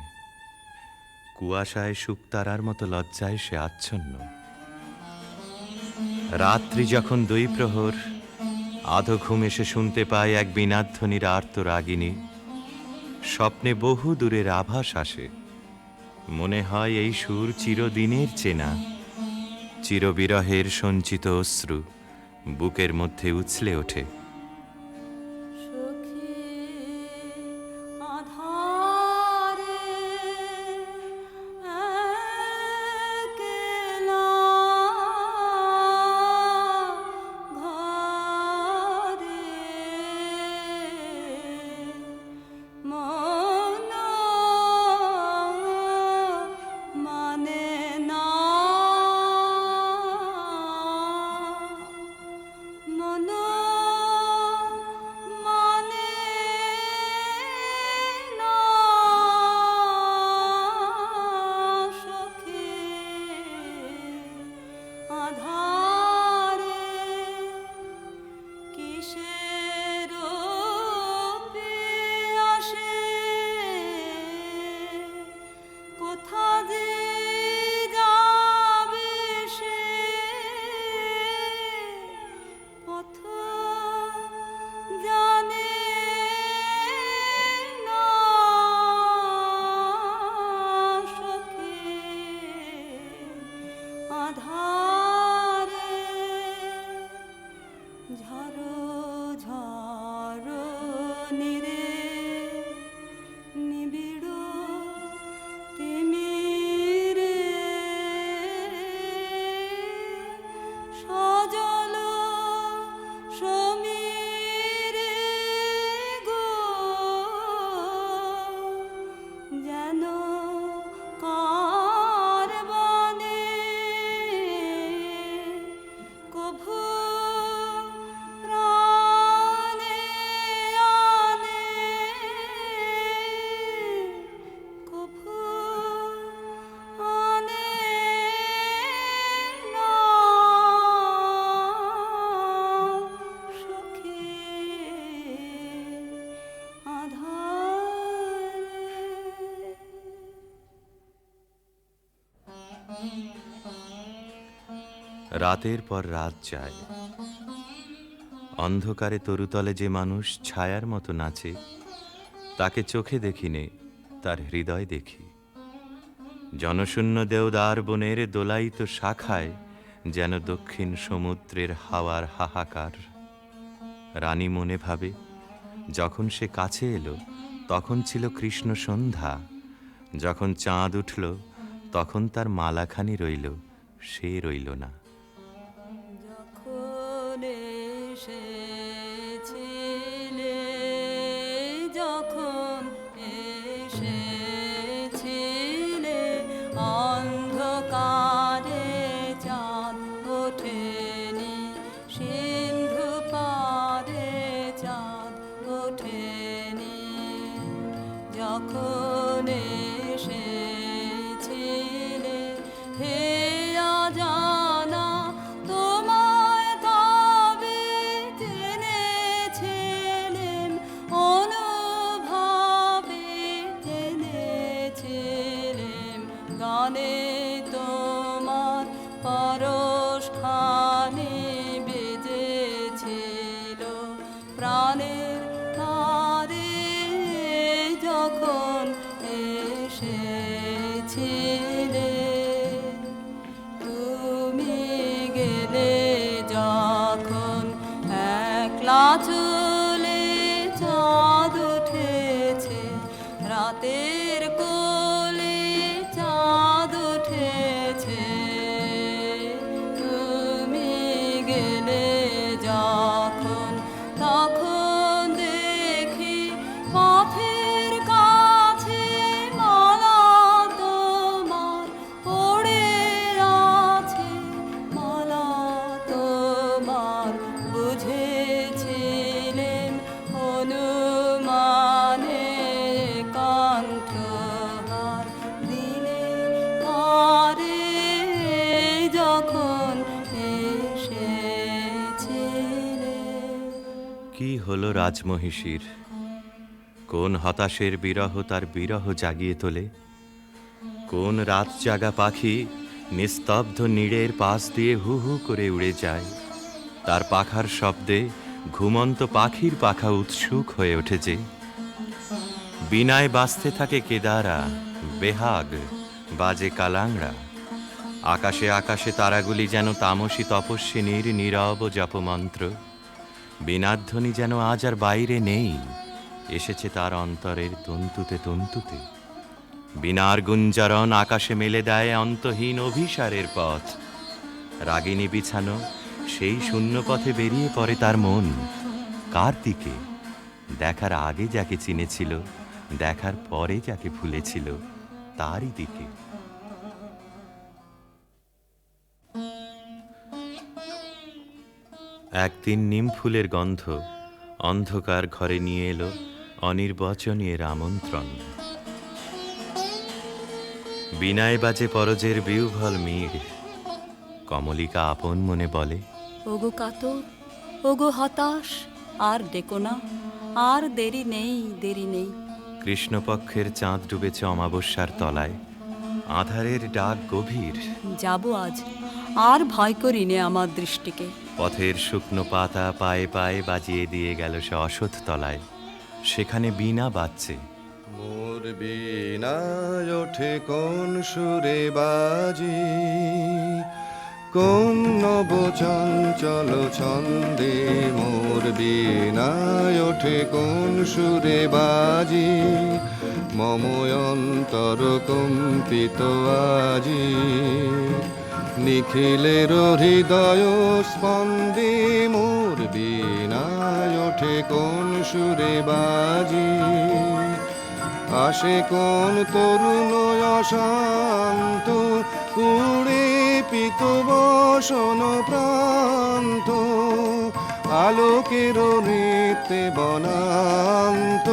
কুয়াশায় শুকতারার মতো লজ্জায় সে আচ্ছন্ন। রাত্রি যখন 2 প্রহর, আধো ঘুম এসে শুনতে পায় এক বীণাধ্বনির আর্ত রাগিনী। স্বপ্নে বহু দূরের আভাস আসে, মনে হয় এই সুর চিরদিনের চেনা। চিরবিরহের সঞ্চিত অশ্রু বুকের মধ্যে উছলে ওঠে। সখী আধারে একলা ঘরে মন মানে না, মন মানে না সখী আধারে কিসের আসে, কোথা যে যাবে সে পথ জানে না সখী আধারে ঝাড়ো ঝাড়ো নিরে নিবিড় তিমিরে সজল সমীরে গো যেন কার বনে কভু প্রাণে আনে, কভু আনে না সখী আধারে। রাতের পর রাত যায়, অন্ধকারে তরুতলে যে মানুষ ছায়ার মতো নাচে, তাকে চোখে দেখিনে, তার হৃদয় দেখি। জনশূন্য দেওদার বনের দোলায়িত শাখায় যেন দক্ষিণ সমুদ্রের হাওয়ার হাহাকার। রানী মনে ভাবে, যখন সে কাছে এলো তখন ছিল কৃষ্ণ সন্ধ্যা, যখন চাঁদ উঠল তখন তার মালাখানি রইল, সে রইল না। যখন এসেছিলে, যখন এসেছিলে, অন্ধকারে চাঁদ ওঠেনি, সিন্ধু পারে চাঁদ ওঠেনি। যখন এসেছিলে হে অজানা, তোমায় তবে জেনেছিলেম, অনুভবে জেনেছিলেম। গানে তোমার পরশখানি বেজেছিল, প্রাণের তারে যখন এসেছিলে। তুমি গেলে যখন একলা চলে, চাঁদ উঠেছে রাতের কোলে, চাঁদ উঠেছে। তুমি গেলে যখন, তখন দেখি পথের কাছে মালা তোমার পড়ে আছে, মালা তোমার বুঝেছি কি হলো রাজমহিষীর? কোন হতাশের বিরহ তার বিরহ জাগিয়ে তোলে? কোন রাত জাগা পাখি নিস্তব্ধ নীড়ের পাশ দিয়ে হু হু করে উড়ে যায়? তার পাখার শব্দে ঘুমন্ত পাখির পাখা উৎসুক হয়ে ওঠেছে। বিনায় বাজতে থাকে কেদারা, বেহাগ বাজে কালাংড়া। আকাশে আকাশে তারাগুলি যেন তামসী তপস্বিনীর নীরব জপমন্ত্র। বীণাধ্বনি যেন আজ আর বাইরে নেই, এসেছে তার অন্তরের তন্তুতে তন্তুতে। বীণার গুঞ্জরণ আকাশে মেলে দেয় অন্তহীন অভিসারের পথ। রাগিনী বিছানো সেই শূন্য পথে বেরিয়ে পড়ে তার মন। কার দিকে? দেখার আগে যাকে চিনেছিল, দেখার পরে যাকে ভুলেছিল, তারই দিকে। একদিন নিম ফুলের গন্ধ অন্ধকার ঘরে নিয়ে এলো অনির্বচনীয় আমন্ত্রণ। বিনায় বাজে পরজের বিউভল মিড়। কমলিকা আপন মনে বলে, ওগো কাতর, ওগো হতাশ, আর ডেকো না, আর দেরি নেই, দেরি নেই। কৃষ্ণপক্ষের চাঁদ ডুবেছে অমাবস্যার তলায়, আধারের ডাক গভীর। যাব আজ, আর ভয় করি নে আমার দৃষ্টিকে। পথের শুকনো পাতা পায়ে পায়ে বাজিয়ে দিয়ে গেল সে অসৎ তলায়। সেখানে বীণা বাজছে। মোর বীণায় ওঠে কোন সুরে বাজি, কোন নব চঞ্চল ছন্দে। মোর বীণায় ওঠে কোন সুরে বাজি, মম অন্তর কম্পিত আজি। নিখিলের হৃদয় স্পন্দে মোর বীণায় ওঠে কোন সুরে বাজি। আসে কোন তরুণ অশান্ত, কুড়ে পিত বসন প্রান্ত। আলোকের নৃত্যে বনান্ত,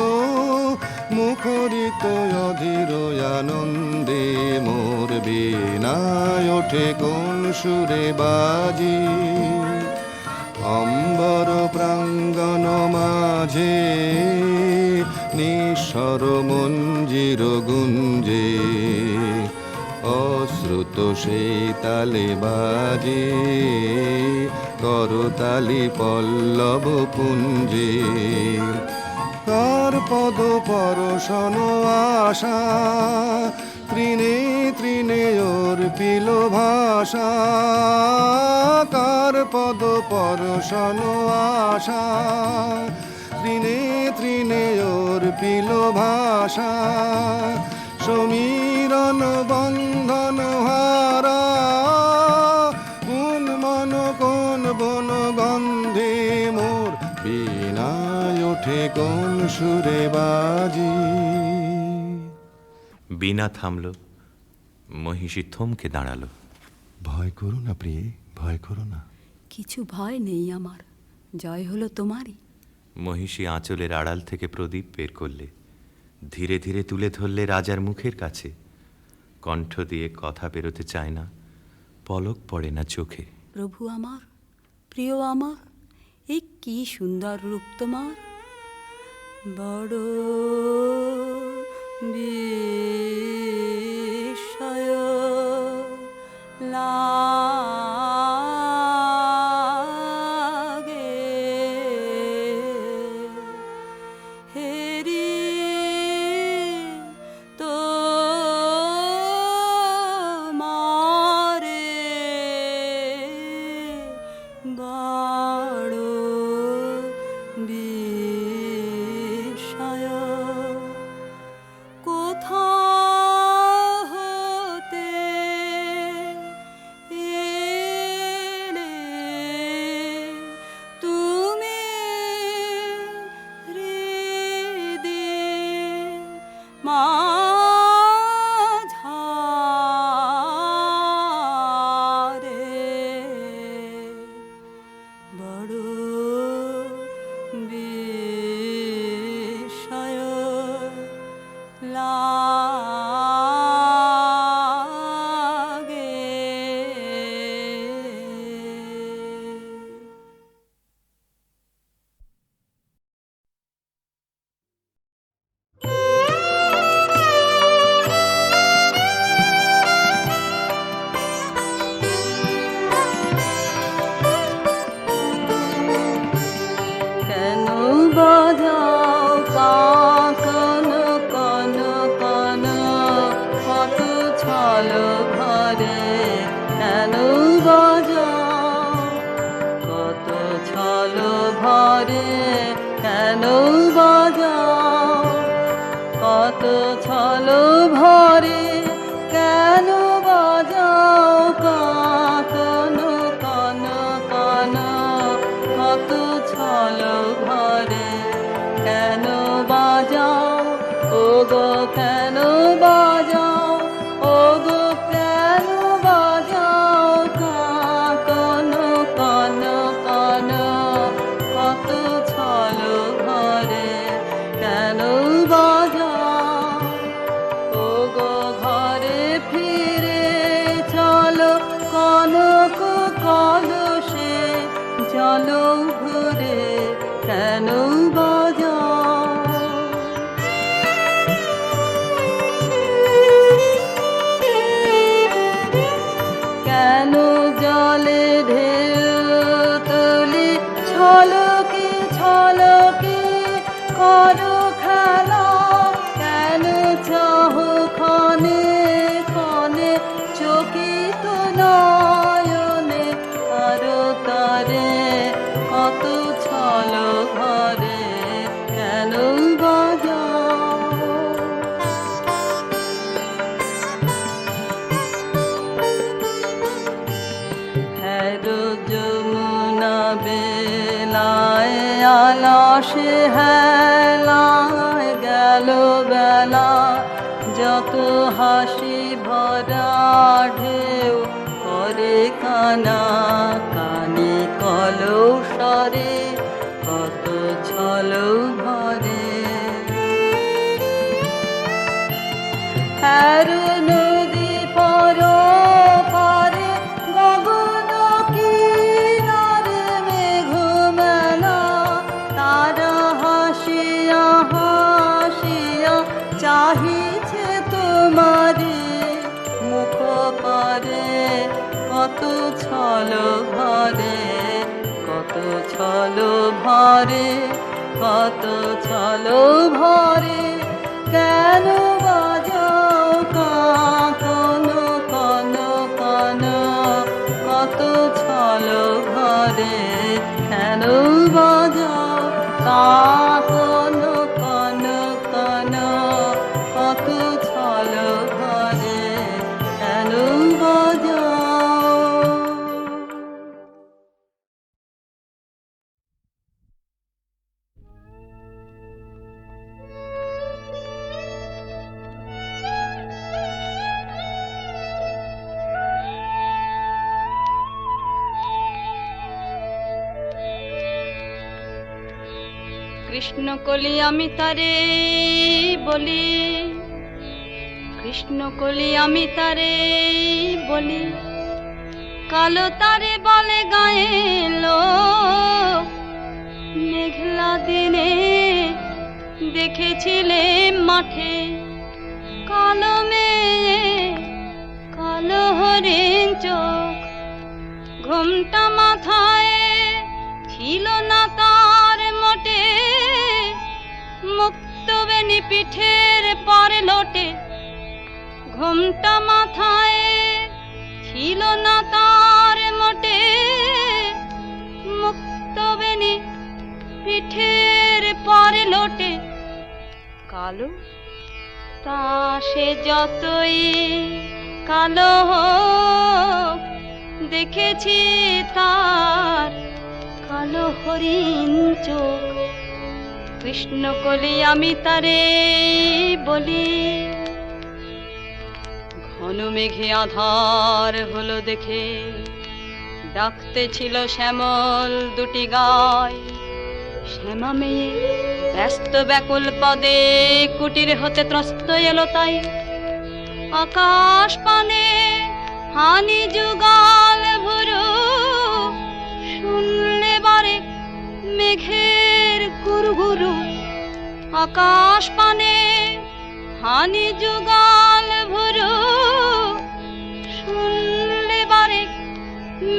মুখরিত অধীর আনন্দে। মোর বীণায় ওঠে কোন সুরে বাজি, অম্বর প্রাঙ্গণ মাঝে নিঃস্বর মঞ্জির গুঞ্জে। অশ্রুত সেই তালে বাজে করতালি পল্লব পুঞ্জে। কার পদ পরশন আশা, তৃণে তৃণে অর্পিল ভাষা। কার পদ পরশন আশা, তৃণে তৃণে অর্পিল ভাষা। সমীরণ বন্ধন হারা, কোন মন কোন বন গন্ধে। মোর বীণায় ওঠে কোন সুরে বাজি। বীণা থামল, মহিষী থমকে দাঁড়ালো। ভয় করো না প্রিয়ে, ভয় করো না। কিছু ভয় নেই আমার, জয় হলো তোমারই। মহিষী আঁচলের আড়াল থেকে প্রদীপ বের করলে, ধীরে ধীরে তুলে ধরলে রাজার মুখের কাছে। কণ্ঠ দিয়ে কথা বেরোতে চায় না, পলক পড়ে না চোখে। প্রভু আমার, প্রিয় আমার, এই কি সুন্দর রূপ তোমার। বড় বিস্ময় লাগে, হেরি তো মারে বড় বিস্ময়। কোথায় ঘরে কেন বাজাও, কত ছল ভরে কেন বাজাও কাকন কন কন, কত ছল ভরে কেন বাজাও, ও গো কেন বাজাও, ও গো কেন বাজাও কাকন কন কন, কত ছল ভরে কেন বাজাও, ও গো ঘরে ফিরে চলো কনক কলসে জল ভরে কেন বাজাও। কেন জলে ঢেউ তুলি ছলকে ছলকে করো খেলা, কেন চাহ ক্ষণে ক্ষণে চকিত নয়নে আরো তারে, কত ছল ঘরে কেন বাজাও। হ্যারো যমুনা বেলায় আলাসে হেলায় গেল বেলা, যত হাসি ভরা ঢেউ করে কানা কানে কলসরে, কত ছল ভরে। হ্যারো নদী পর পারে গগন কিনারে মেঘ মেলা, তারা হাসিয়া হাসিয়া চাহিছে তোমারে মুখ পারে, কত ছল ভরে কত ছল ভরে, কত ছল ভরে কেন বাজাও কাকন কন কন, কত ছল ভরে কেন বাজাও কাকন কন কন, কত ছল ভরে কেন বাজাও। কৃষ্ণ কলি আমি তারে বলি, কৃষ্ণ কলি আমি তারে বলি, কালো তারে বলে গায়ে লোক, মেঘলা দিনে দেখেছিলে মাঠে কালো মেয়ে কালো হরিণ চোখ, ঘোমটা মাথায় ছিল না তার মোটে, মুক্ত বেনি পিঠের পরে লোটে, ঘোমটা মাথায় ছিল না তার মোটে, মুক্ত বেনি পিঠের পরে লোটে, কালো তা সে যতই কালো হোক, দেখেছি তার কালো হরিণ চোখ, কৃষ্ণ কলি আমি তারে বলি। ঘন মেঘে আধার হলো দেখে ডাকতে ছিল শ্যামল দুটি গায়, শ্যামা মেয়ে ব্যস্ত ব্যাকুল পদে কুটির হতে ত্রস্ত এলো তাই, আকাশ পানে হানি যুগাল ভুরু, শুনলে বারে মেঘের গুরু গুরু, আকাশ পানে হানি যুগাল ভুরু, শুনলে বারে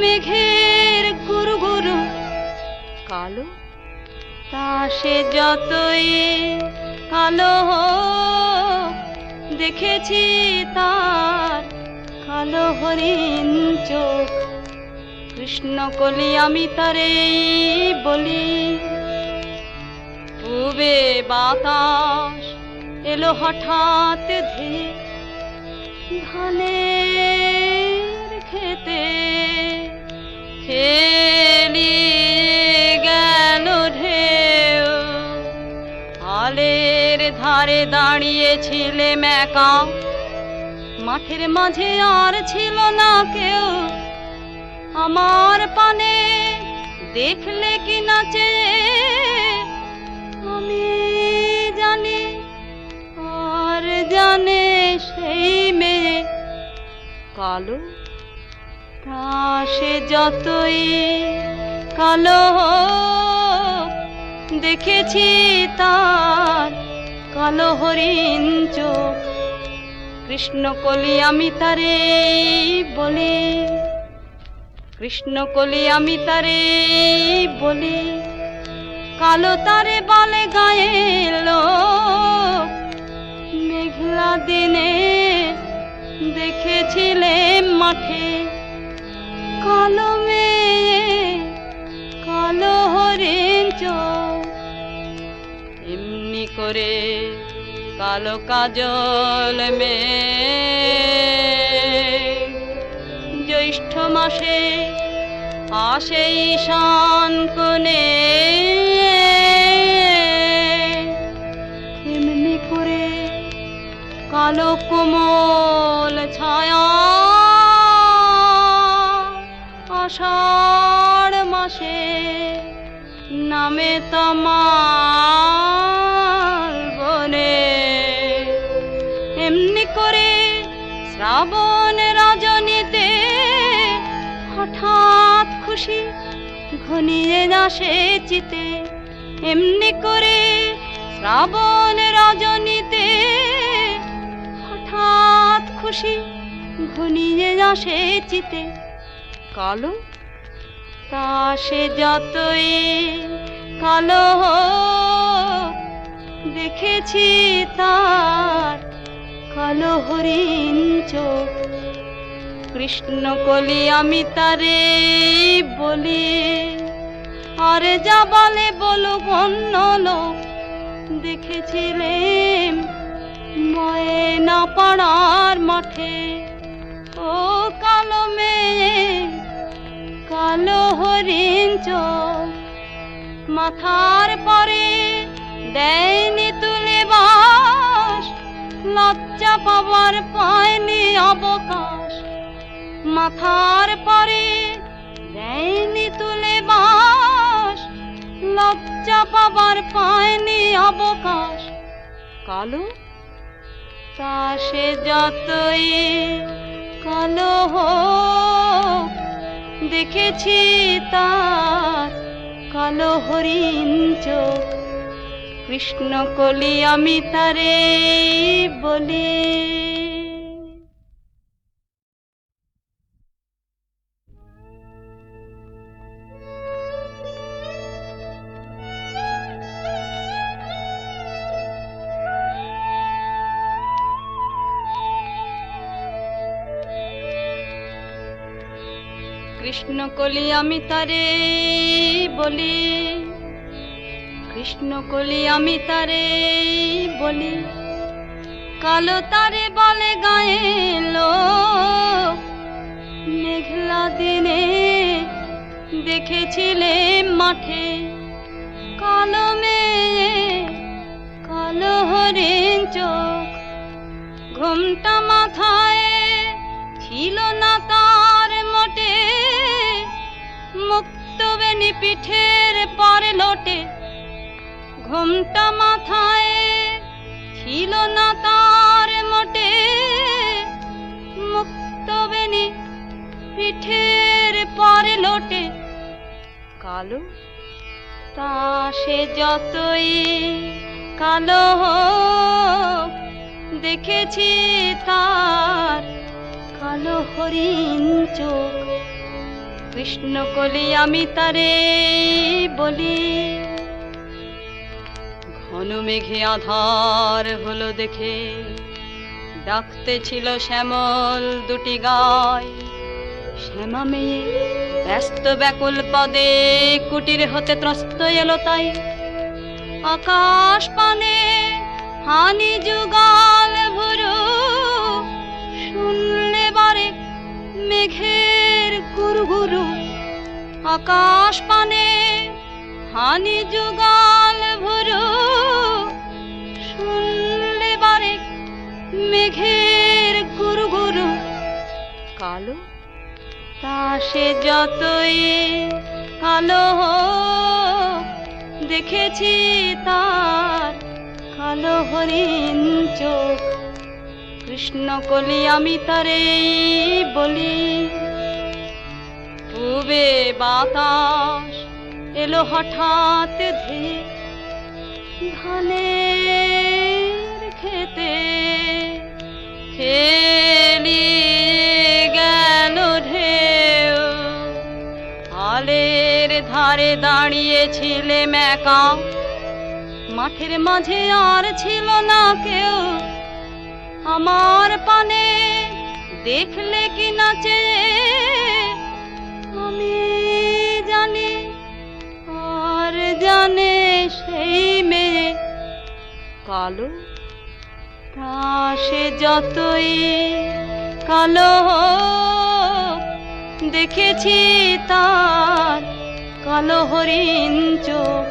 মেঘের গুরু গুরু, কালো তা সে যতই কালো হোক, দেখেছি তার কালো হরিণ চোখ, কৃষ্ণ কলি আমি তারে বলি। পূবে বাতাস এলো হঠাৎ ধেয়ে, ধানের খেতে খেলি গেল ঢেউ। আলের ধারে দাঁড়িয়েছিলেম একা, মাঠের মাঝে আর ছিল না কেউ। আমার পানে দেখলে কি নাচে আমি জানি, আর জানে সেই মেয়ে কালো। তা সে যতই কালো হোক, দেখেছি তার কালো হরিণ চোখ। কৃষ্ণ কলি আমি তারে বলি, কৃষ্ণ কলি আমি তারে বলি। কালো তারে বলে গায়ে লোক, মেঘলা দিনে দেখেছিলেন মাঠে কালো মেয়ে কালো হরিণ চোখ। এমনি করে কালো কাজল মেয়ে জ্যৈষ্ঠ মাসে আসে ঈশান কোণে। এমনি করে কালো কোমল ছায়া আষাঢ় মাসে নামে তমাল বনে। এমনি করে শ্রাবণ রজনীতে হঠাৎ খুশি ঘনিয়ে আসে চিতে। এমনি করে শ্রাবণ রজনীতে হঠাৎ খুশি ঘনিয়ে আসে চিতে। কালো তা সে যতই কালো হোক, দেখেছি তার কালো হরিণ চোখ। কৃষ্ণ কলি আমি তারে বলি। আর যা বলে বলুক অন্য লোক, দেখেছিলেন ময়না পাড়ার মাঠে ও কালো মেয়ে কালো হরিণ চোখ। মাথার পরে দেয়নি তুলে বাস, লজ্জা পাবার পায়নি অবকাশ। মাথার পরে দেয়নি তুলে বাস, লজ্জা পাবার পায়নি অবকাশ। কালো তা সে যতই কালো হোক, দেখেছি তার কালো হরিণ চোখ। কৃষ্ণ কলি আমি তারে বলি। কৃষ্ণ কলি আমি তারে বলি, কৃষ্ণ কলি আমি তারে বলি। কালো তারে বলে গায়ে লোক, মেঘলা দিনে দেখেছিলেন মাঠে কালো মেয়ে কালো হরিণ চোখ। ঘোমটা মাথায় ছিল না তার মোটে, মুক্ত বেনি পিঠের পরে লোটে। ঘোমটা মাথায় ছিল না তার মোটে, মুক্ত বেনি পিঠের পরে লোটে। কালো তা সে যতই কালো হোক, দেখেছি তার কালো হরিণ চোখ। কৃষ্ণ কলি আমি তারে বলি। ঘন মেঘে আধার হলো দেখে, ডাকতে ছিল শ্যামল দুটি গায়। শ্যামা মেয়ে ব্যস্ত ব্যাকুল পদে কুটির হতে ত্রস্ত এলো তাই। আকাশ পানে হানি যুগাল ভুরু, শুনলে বারে মেঘের গুরু গুরু। আকাশ পানে হানি যুগাল ভুরু, শুনলে বারে মেঘের গুরু গুরু। কালো তা সে যতই কালো হোক, দেখেছি তার কালো হরিণ চোখ। কৃষ্ণকলি আমি তারে বলি। পূবে বাতাস এলো হঠাৎ ধেয়ে, ধানের খেতে খেলি গেল ঢেউ। আলের ধারে দাঁড়িয়েছিলেম একা, মাঠের মাঝে আর ছিল না কেউ। আমার পানে দেখলে কি নাচে আমি জানি, আর জানে সেই মেয়ে। কালো তা সে যতই কালো হোক, দেখেছি তার কালো হরিণ চোখ।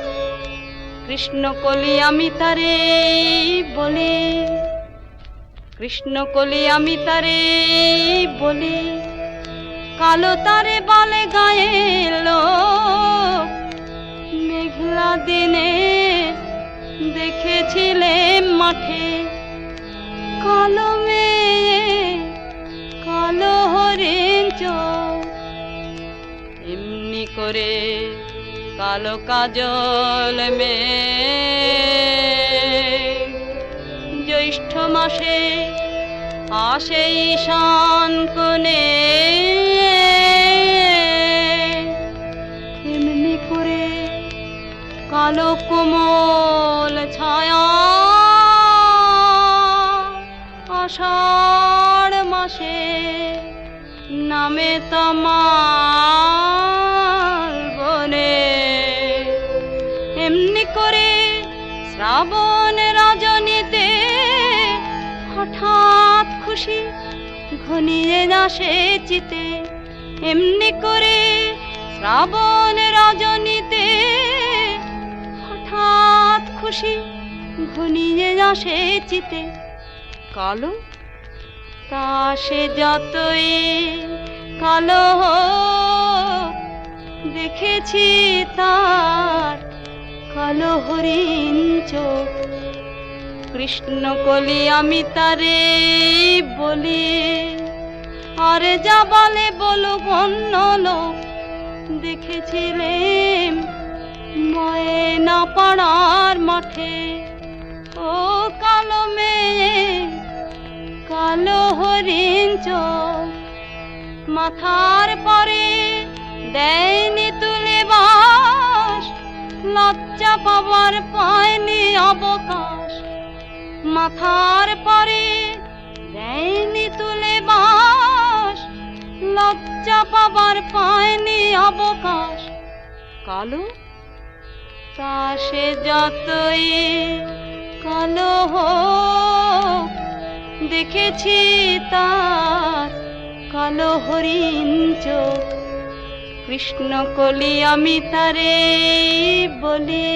কৃষ্ণকলি আমি তারে বলি। কৃষ্ণকলি আমি তারে বলি। কালো তারে বলে গায়ে লোক, মেঘলা দিনে দেখেছিলেন মাঠে। কালো মেয়ে কালো হরিণ চোখ। এমনি করে কালো কাজল মেয়ে জ্যৈষ্ঠ মাসে আসে ঈশান কোণে। এমনি করে কালো কোমল ছায়া আষাঢ় মাসে নামে তমাল বনে। এমনি করে শ্রাবণ রজনীতে হঠাৎ খুশি ঘনিয়ে আসে চিতে। এমনি করে শ্রাবণ রজনীতে হঠাৎ খুশি ঘনিয়ে আসে চিতে। কালো তা সে যতই কালো হোক, দেখেছি তার কালো হরিণ চোখ। কৃষ্ণকলি আমি তারে বলি। আর যা বলে বলো অন্য লোক, দেখেছিলেন ময়না পাড়ার মাঠে। ও কালো মেয়ে কালো হরিণ চোখ, মাথার পরে দেয়নি তুলে বাস, লজ্জা পাবার পায়নি অবকাশ। মাথার পরে দেয়নি তুলে বাস, লজ্জা পাবার পায়নি অবকাশ। কালো তা সে যতই কালো হোক, দেখেছি তার কালো হরিণ চোখ। কৃষ্ণকলি আমি তারে বলি।